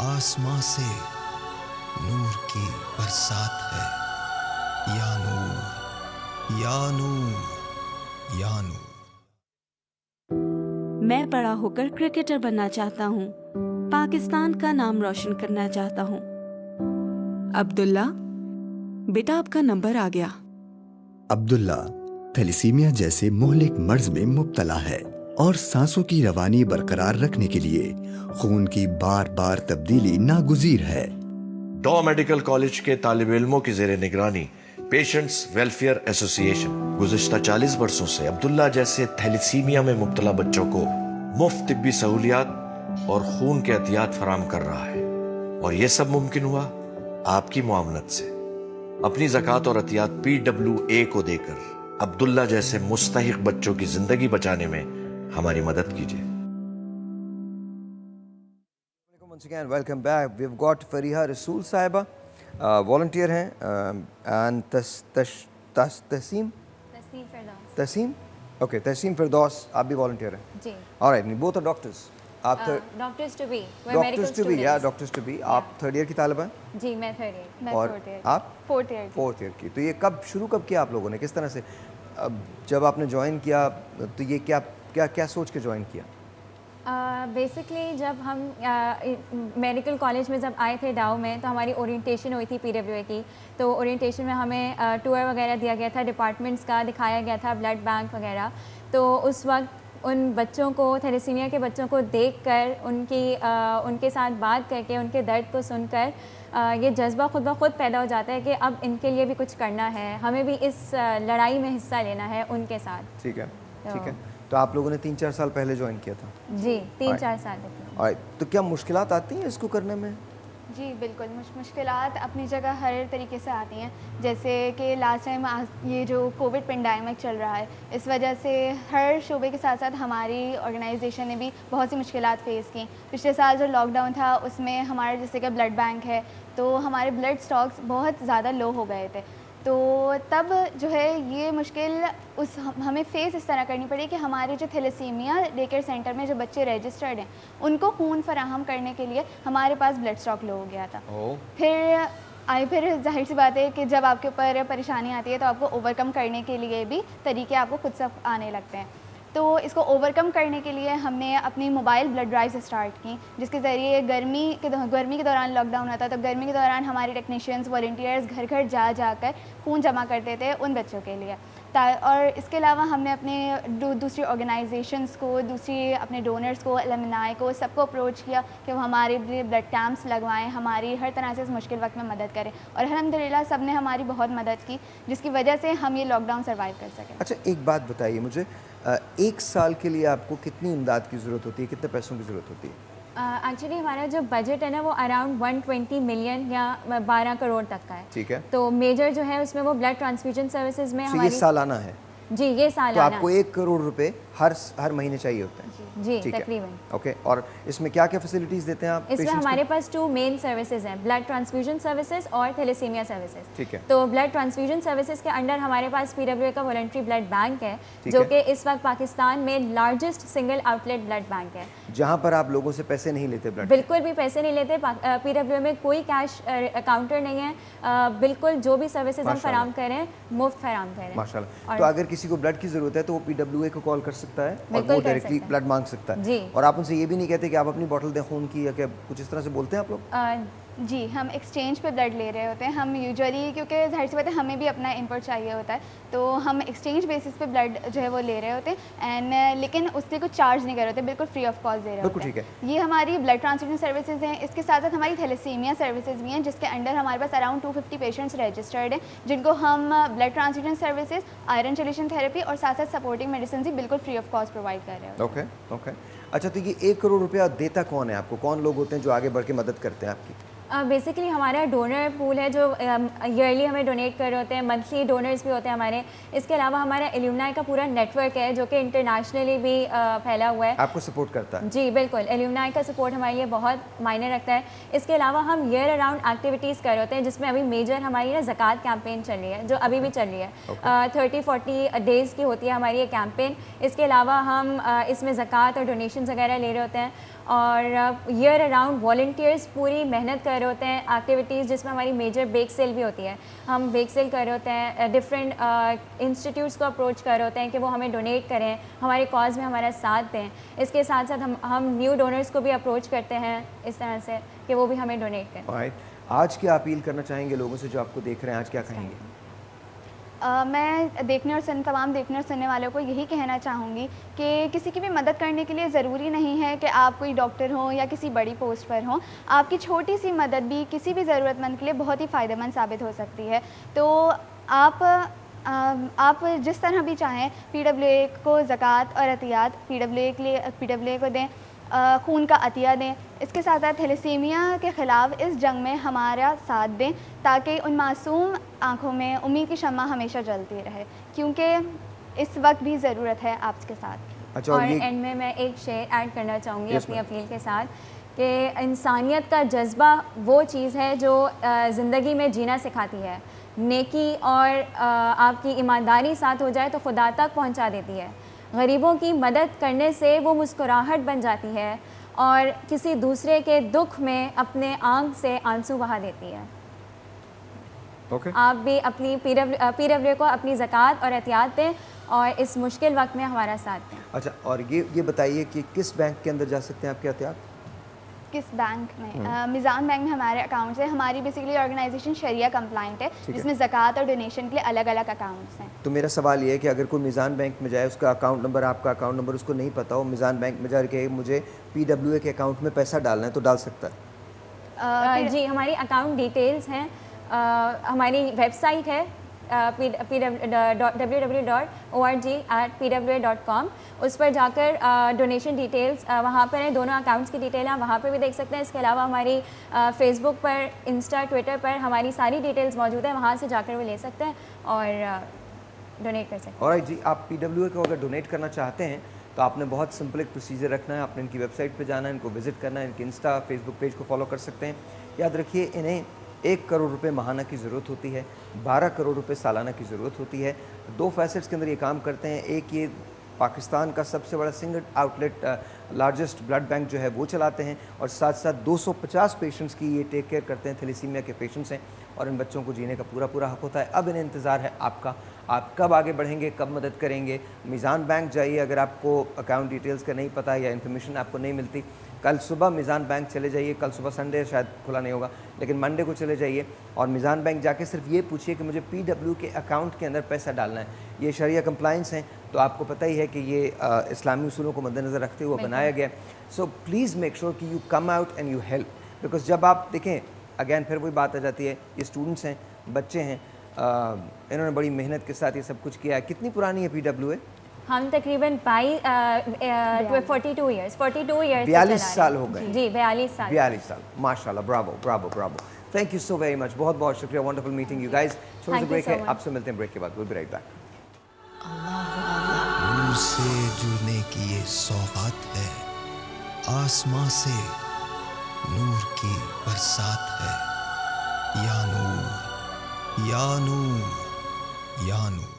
آسماں سے نور کی برسات ہے، یا نور یا نور یا نور۔ میں بڑا ہو کر کرکٹر بننا چاہتا ہوں، پاکستان کا نام روشن کرنا چاہتا ہوں۔ عبداللہ، بیٹا آپ کا نمبر آ گیا۔ عبداللہ تھیلیسیمیا جیسے مہلک مرض میں مبتلا ہے اور سانسوں کی روانی برقرار رکھنے کے لیے خون کی بار بار تبدیلی ناگزیر ہے۔ ڈا میڈیکل کالج کے طالب علموں کی زیر نگرانی پیشنٹس ویلفیئر ایسوسی ایشن گزشتہ 40 برسوں سے عبداللہ جیسے تھیلیسیمیا میں مبتلا بچوں کو مفت طبی سہولیات اور خون کے عطیات فراہم کر رہا ہے، اور یہ سب ممکن ہوا آپ کی معاونت سے۔ اپنی زکوٰۃ اور عطیات PWA کو دے کر عبداللہ جیسے مستحق بچوں کی زندگی بچانے میں ہماری مدد کیجیے۔ Once again, welcome back. We've got Fariha Rasool Sahiba, volunteer ہیں and تسیم okay تسیم فردوس آپ بھی volunteer ہیں جی alright both are doctors آپ doctors to be doctors to be آپ تھرڈ ایئر کی طالبہ ہیں جی میں تھرڈ ایئر میں اور فورتھ ایئر آپ فورتھ ایئر فورتھ ایئر کی تو یہ شروع کب کیا آپ لوگوں نے کس طرح سے جب آپ نے جوائن کیا تو یہ کیا سوچ کے جوائن کیا بیسکلی جب ہم میڈیکل کالج میں جب آئے تھے ڈاؤ میں تو ہماری اورینٹیشن ہوئی تھی PWA کی، تو اورینٹیشن میں ہمیں ٹور وغیرہ دیا گیا تھا ڈپارٹمنٹس کا، دکھایا گیا تھا بلڈ بینک وغیرہ۔ تو اس وقت ان بچوں کو تھیلیسیمیا کے بچوں کو دیکھ کر ان کے ساتھ بات کر کے ان کے درد کو سن کر یہ جذبہ خود بخود پیدا ہو جاتا ہے کہ اب ان کے لیے بھی کچھ کرنا ہے، ہمیں بھی اس لڑائی میں حصہ لینا ہے ان کے ساتھ۔ ٹھیک ہے تو آپ لوگوں نے 3-4 سال پہلے جوائن کیا تھا؟ جی 3-4 سال تک۔ تو کیا مشکلات آتی ہیں اس کو کرنے میں؟ جی بالکل، مشکلات اپنی جگہ ہر طریقے سے آتی ہیں، جیسے کہ لاسٹ ٹائم یہ جو کووڈ پینڈیمک چل رہا ہے اس وجہ سے ہر شعبے کے ساتھ ساتھ ہماری آرگنائزیشن نے بھی بہت سی مشکلات فیس کی۔ پچھلے سال جو لاک ڈاؤن تھا اس میں ہمارا جیسے کہ بلڈ بینک ہے تو ہمارے بلڈ اسٹاکس بہت زیادہ لو ہو گئے تھے، تو تب جو ہے یہ مشکل ہمیں فیس اس طرح کرنی پڑی کہ ہمارے جو تھیلیسیمیا ڈے کیئر سینٹر میں جو بچے رجسٹرڈ ہیں ان کو خون فراہم کرنے کے لیے ہمارے پاس بلڈ اسٹاک لو ہو گیا تھا۔ پھر ظاہر سی بات ہے کہ جب آپ کے اوپر پریشانی آتی ہے تو آپ کو اوور کم کرنے کے لیے بھی طریقے آپ کو خود سے آنے لگتے ہیں۔ تو اس کو اوور کم کرنے کے لیے ہم نے اپنی موبائل بلڈ ڈرائیوز اسٹارٹ کی، جس کے ذریعے گرمی کے دوران لاک ڈاؤن ہوتا تو گرمی کے دوران ہمارے ٹیکنیشینز والنٹیئرز گھر گھر جا کر خون جمع کرتے تھے ان بچوں کے لیے۔ اور اس کے علاوہ ہم نے اپنے دوسری آرگنائزیشنز کو، دوسری اپنے ڈونرز کو، الومنائی کو، سب کو اپروچ کیا کہ وہ ہمارے بلڈ کیمپس لگوائیں، ہماری ہر طرح سے اس مشکل وقت میں مدد کریں، اور الحمدللہ سب نے ہماری بہت مدد کی جس کی وجہ سے ہم یہ لاک ڈاؤن سروائیو کر سکیں۔ اچھا ایک بات بتائیے مجھے، ایک سال کے لیے آپ کو کتنی امداد کی ضرورت ہوتی ہے، کتنے پیسوں کی ضرورت ہوتی ہے؟ ایکچولی ہمارا جو بجٹ ہے نا وہ اراؤنڈ 120 ملین یا 12 کروڑ تک کا ہے۔ ٹھیک ہے، تو میجر جو ہے اس میں وہ بلڈ ٹرانسفیوژن سروسز میں یہ سالانہ ہے؟ جی یہ تو سالانہ آپ کو 1 کروڑ روپے ہر مہینے چاہیے ہوتے ہیں؟ جی تقریباً۔ اوکے، اور اس میں کیا فیسلٹیز دیتے ہیں آپ؟ اس میں ہمارے پاس 2 مین سروسز ہیں، بلڈ ٹرانسفیوژن سروسز اور تھیلیسیمیا سروسز۔ ٹھیک ہے، تو بلڈ ٹرانسفیوژن سروسز کے انڈر ہمارے پاس PWA کا والنٹری بلڈ بینک ہے جو کہ اس وقت پاکستان میں largest single outlet blood bank ہے، جہاں پر آپ لوگوں سے پیسے نہیں لیتے بلڈ؟ بالکل بھی پیسے نہیں لیتے۔ PWA میں کوئی کیش کاؤنٹر نہیں ہے، بالکل جو بھی سروسز ہم فراہم کریں مفت فراہم کریں۔ ماشاءاللہ۔ تو اگر کسی کو بلڈ کی ضرورت ہے تو وہ PWA کو کال کر سکتا ہے اور وہ ڈائریکٹلی بلڈ مانگ سکتا ہے؟ جی۔ اور آپ ان سے یہ بھی نہیں کہتے کہ آپ اپنی بوٹل دیں خون کی، یا کہ کچھ اس طرح سے بولتے ہیں آپ لوگ؟ جی ہم ایکسچینج پہ بلڈ لے رہے ہوتے ہیں، ہم یوزلی کیونکہ ظاہر سی بات ہے ہمیں بھی اپنا انپٹ چاہیے ہوتا ہے تو ہم ایکسچینج بیسس پہ بلڈ جو ہے وہ لے رہے ہوتے ہیں، لیکن اس سے کچھ چارج نہیں کر رہے ہوتے، بالکل فری آف کاسٹ دے رہے ہوتے ہیں۔ ٹھیک ہے، یہ ہماری بلڈ ٹرانسفیوژن سروسز ہیں۔ اس کے ساتھ ساتھ ہماری تھیلیسیمیا سروسز بھی ہیں جس کے انڈر ہمارے پاس اراؤنڈ 250 پیشنٹس رجسٹرڈ ہیں جن کو ہم blood transfusion services, iron chelation therapy اور ساتھ ساتھ سپورٹنگ میڈیسن بھی بالکل فری آف کاسٹ پرووائڈ کر رہے ہوتے ہیں۔ اوکے۔ اچھا تو یہ 1 کروڑ روپیہ دیتا کون ہے آپ کو؟ کون لوگ ہوتے ہیں جو آگے بڑھ کے مدد کرتے ہیں آپ کی؟ بیسکلی ہمارا ڈونر پول ہے جو ایئرلی ہمیں ڈونیٹ کر رہے ہوتے ہیں، منتھلی ڈونرز بھی ہوتے ہیں ہمارے۔ اس کے علاوہ ہمارا ایلومنائی کا پورا نیٹ ورک ہے جو کہ انٹرنیشنلی بھی پھیلا ہوا ہے، آپ کو سپورٹ کرتا ہے؟ جی بالکل، ایلومنائی کا سپورٹ ہمارے لیے بہت معنی رکھتا ہے۔ اس کے علاوہ ہم ایئر اراؤنڈ ایکٹیویٹیز کر رہے ہوتے ہیں جس میں ابھی میجر ہماری نا زکوٰۃ کیمپین چل رہی ہے جو ابھی بھی چل رہی ہے، 30-40 ڈیز کی ہوتی ہے ہماری یہ کیمپین۔ اس کے علاوہ ہم اس میں زکوٰۃ اور ڈونیشن اورینٹیشنز وغیرہ لے رہے ہوتے ہیں اور ایئر اراؤنڈ والنٹیئرس پوری محنت کر رہے ہوتے ہیں ایکٹیویٹیز جس میں ہماری میجر بیک سیل بھی ہوتی ہے. ہم بیک سیل کر رہے ہوتے ہیں, ڈفرینٹ انسٹیٹیوٹس کو اپروچ کر رہے ہوتے ہیں کہ وہ ہمیں ڈونیٹ کریں, ہمارے کاز میں ہمارا ساتھ دیں. اس کے ساتھ ساتھ ہم نیو ڈونرس کو بھی اپروچ کرتے ہیں اس طرح سے کہ وہ بھی ہمیں ڈونیٹ کریں. آج کیا اپیل کرنا چاہیں گے لوگوں سے جو آپ کو دیکھ رہے ہیں, آج کیا کہیں گے؟ میں تمام دیکھنے اور سننے والوں کو یہی کہنا چاہوں گی کہ کسی کی بھی مدد کرنے کے لیے ضروری نہیں ہے کہ آپ کوئی ڈاکٹر ہوں یا کسی بڑی پوسٹ پر ہوں. آپ کی چھوٹی سی مدد بھی کسی بھی ضرورت مند کے لیے بہت ہی فائدہ مند ثابت ہو سکتی ہے. تو آپ جس طرح بھی چاہیں PWA کو زکوٰۃ اور عطیات PWA کو دیں, خون کا عطیہ دیں. اس کے ساتھ ساتھ تھیلیسیمیا کے خلاف اس جنگ میں ہمارا ساتھ دیں تاکہ ان معصوم آنکھوں میں امید کی شمع ہمیشہ جلتی رہے, کیونکہ اس وقت بھی ضرورت ہے آپ کے ساتھ. اور اینڈ میں ایک شعر ایڈ کرنا چاہوں گی اپنی اپیل کے ساتھ کہ انسانیت کا جذبہ وہ چیز ہے جو زندگی میں جینا سکھاتی ہے. نیکی اور آپ کی ایمانداری ساتھ ہو جائے تو خدا تک پہنچا دیتی ہے. غریبوں کی مدد کرنے سے وہ مسکراہٹ بن جاتی ہے اور کسی دوسرے کے دکھ میں اپنے آنکھ سے آنسو بہا دیتی ہے. آپ بھی اپنی PWA کو اپنی زکوٰۃ اور احتیاط دیں اور اس مشکل وقت میں ہمارا ساتھ دیں. اچھا, اور یہ بتائیے کہ کس بینک کے اندر جا سکتے ہیں آپ کے احتیاط؟ کس بینک میں؟ میزان بینک میں ہمارے اکاؤنٹس ہیں. ہماری بیسیکلی آرگنائزیشن شریعہ کمپلائنٹ ہے جس میں زکوٰۃ اور ڈونیشن کے لیے الگ الگ اکاؤنٹس ہیں. تو میرا سوال یہ ہے کہ اگر کوئی میزان بینک میں جائے, اس کا اکاؤنٹ نمبر, آپ کا اکاؤنٹ نمبر اس کو نہیں پتہ ہو, میزان بینک میں جا کے مجھے PWA کے اکاؤنٹ میں پیسہ ڈالنا ہے تو ڈال سکتا ہے؟ جی, ہماری اکاؤنٹ ڈیٹیلز ہیں, ہماری ویب سائٹ ہے www.org@pwa.com. اس پر جا کر ڈونیشن ڈیٹیلز وہاں پر ہیں, دونوں اکاؤنٹس کی ڈیٹیل ہیں, وہاں پر بھی دیکھ سکتے ہیں. اس کے علاوہ ہماری فیس بک پر, انسٹا, ٹویٹر پر ہماری ساری ڈیٹیلز موجود ہیں, وہاں سے جا کر وہ لے سکتے ہیں اور ڈونیٹ کر سکتے ہیں. اور جی, آپ PWA کو اگر ڈونیٹ کرنا چاہتے ہیں تو آپ نے بہت سمپل ایک پروسیجر رکھنا ہے. آپ نے ان کی ویب سائٹ پہ جانا ہے, ان کو وزٹ کرنا ہے, ان کے انسٹا, فیس بک پیج کو فالو کر سکتے ہیں. یاد رکھیے, انہیں 1 کروڑ روپے ماہانہ کی ضرورت ہوتی ہے, 12 کروڑ روپے سالانہ کی ضرورت ہوتی ہے. 2 فیسٹس کے اندر یہ کام کرتے ہیں. ایک, یہ پاکستان کا سب سے بڑا single outlet largest blood bank جو ہے وہ چلاتے ہیں, اور ساتھ ساتھ 250 پیشنٹس کی یہ ٹیک کیئر کرتے ہیں. تھیلیسیمیا کے پیشنٹس ہیں اور ان بچوں کو جینے کا پورا حق ہوتا ہے. اب انہیں انتظار ہے آپ کا, آپ کب آگے بڑھیں گے, کب مدد کریں گے. میزان بینک جائیے اگر آپ کو اکاؤنٹ ڈیٹیلز کا نہیں پتہ یا انفارمیشن آپ کو نہیں ملتی. کل صبح میزان بینک چلے جائیے, کل صبح سنڈے شاید کھلا نہیں ہوگا, لیکن منڈے کو چلے جائیے اور میزان بینک جا کے صرف یہ پوچھیے کہ مجھے PW کے اکاؤنٹ کے اندر پیسہ ڈالنا ہے. یہ شریعہ کمپلائنس ہیں تو آپ کو پتہ ہی ہے کہ یہ اسلامی اصولوں کو مد نظر رکھتے ہوئے بنایا گیا. سو پلیز میک شیور کہ you come out and you help, because جب آپ دیکھیں اگین پھر وہی بات آ جاتی ہے, یہ اسٹوڈنٹس ہیں, بچے ہیں, انہوں نے بڑی محنت کے ساتھ یہ سب کچھ کیا ہے. کتنی پرانی ہے PWA؟ ہم تقریباً 42 سال ہو گئے. جی, 42 سال. ماشاء اللہ, bravo bravo bravo. Thank you so very much, بہت بہت شکریہ. Wonderful meeting you guys. چھوٹا سا بریک ہے, آپ سے ملتے ہیں بریک کے بعد. Will be right back. Noor سے جڑنے کی یہ سوغات ہے, آسماں سے نور کی برسات ہے. یا نور یا نور یا نور.